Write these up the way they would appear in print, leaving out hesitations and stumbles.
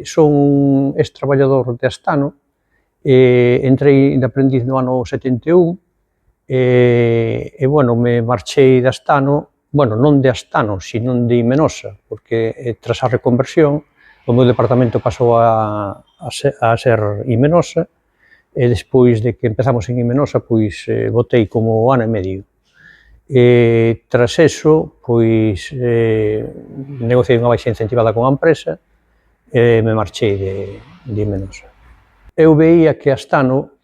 Son ex-traballador de Astano, entrei de aprendiz no ano 71, bueno, me marchei de Astano, bueno, non de Astano, sino de Imenosa, porque tras a reconversión o meu departamento pasou a ser Imenosa, e despois de que empezamos en Imenosa, pois botei como ano e medio. Tras eso, pois negociei unha baixa incentivada con a empresa, e me marchei de Imenosa. Eu veía que Astano,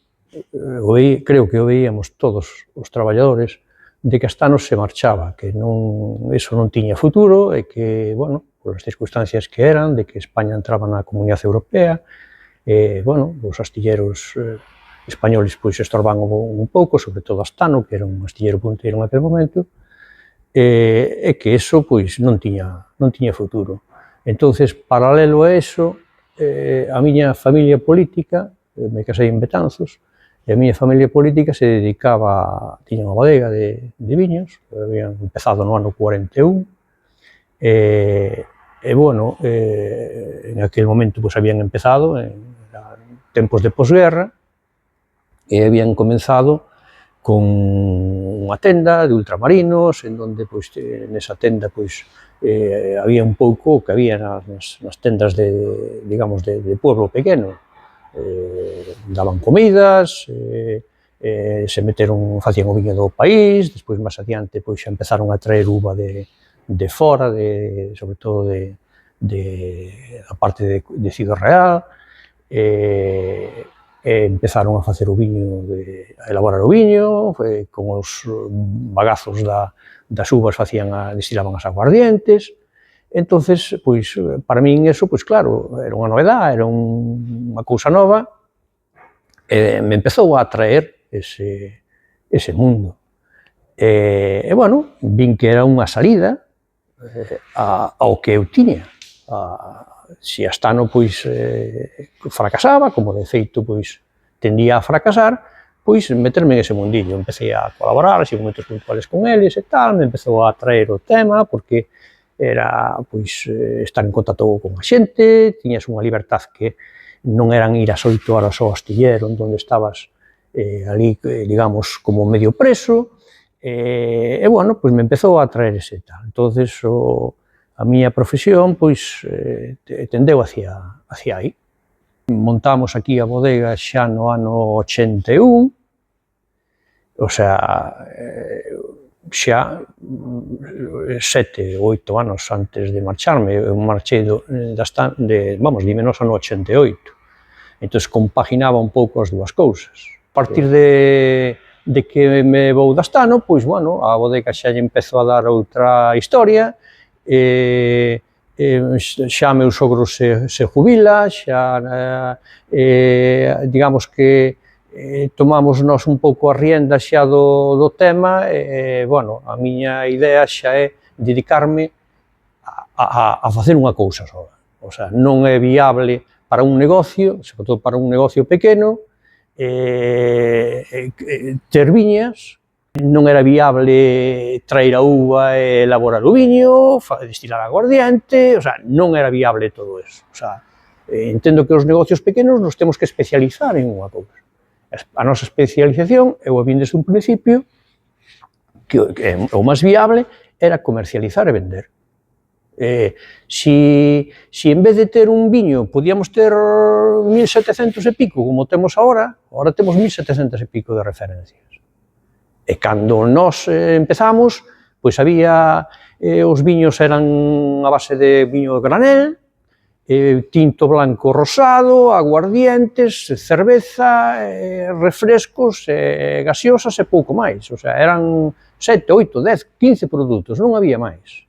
creo que o veíamos todos os traballadores, de que Astano se marchaba, que eso non tiña futuro e que, bueno, por as circunstancias que eran, de que España entraba na Comunidade Europea, bueno, os astilleros españoles pois estorban un pouco, sobre todo Astano, que era un astillero punteiro naquele momento, e que eso pois non tiña futuro. Entonces, paralelo a eso, a miña familia política, me casei en Betanzos, e a miña familia política se dedicaba, tiña unha bodega de viños, habían empezado no ano 41, bueno, en aquel momento pois habían empezado, en tempos de posguerra, e habían comenzado con unha tenda de ultramarinos, en donde, pois, nesa tenda, pois, había un pouco o que había nas tendas digamos, de pueblo pequeno. Daban comidas, se meteron, facían o viño do país, despois, máis adiante, pois, xa empezaron a traer uva de fora, sobre todo a parte de Ciudad Real, empezaron a facer o viño, a elaborar o viño, con os bagazos das uvas destilaban as aguardientes. Entonces, pois, para min eso, pois claro, era unha novedade, era unha cousa nova, e me empezou a atraer ese mundo. E, bueno, vin que era unha salida ao que eu tiña. Se Astano, pois, fracasaba, como de feito, pois, tendía a fracasar, pois, meterme en ese mundillo. Empecé a colaborar, así, momentos puntuales con eles e tal, me empezou a atraer o tema, porque era, pois, estar en contacto con a xente, tiñas unha libertad que non eran ir as 8 horas ao astillero, onde estabas ali, digamos, como medio preso, e, bueno, pois me empezou a atraer ese tal. Entonces, a miña profesión, pois, tendeu hacia aí. Montamos aquí a bodega xa no ano 81, o sea, xa 7 ou 8 anos antes de marcharme, eu marchei de Imenosa no 88, entón compaginaba un pouco as dúas cousas. A partir de que me vou de Astano, pois, bueno, a bodega xa lle empezou a dar outra historia, xa meu sogro se jubila, xa, digamos que tomamos nós un pouco a rienda xa do tema, e, bueno, a miña idea xa é dedicarme a facer unha cousa só. O sea, non é viable para un negocio, sobre todo para un negocio pequeno, ter viñas, non era viable traer a uva e elaborar o viño, destilar aguardiente, o sea, non era viable todo eso. O sea, entendo que os negocios pequenos nos temos que especializar en unha cousa. A nosa especialización, eu a vin desde un principio, que o máis viable era comercializar e vender. Si en vez de ter un viño podíamos ter 1700 e pico, como temos agora temos 1700 e pico de referencias. E cando nós empezamos, pois había, os viños eran a base de viño granel, tinto, blanco, rosado, aguardientes, cerveza, refrescos, gaseosas e pouco máis. O sea, eran 7, 8, 10, 15 produtos, non había máis.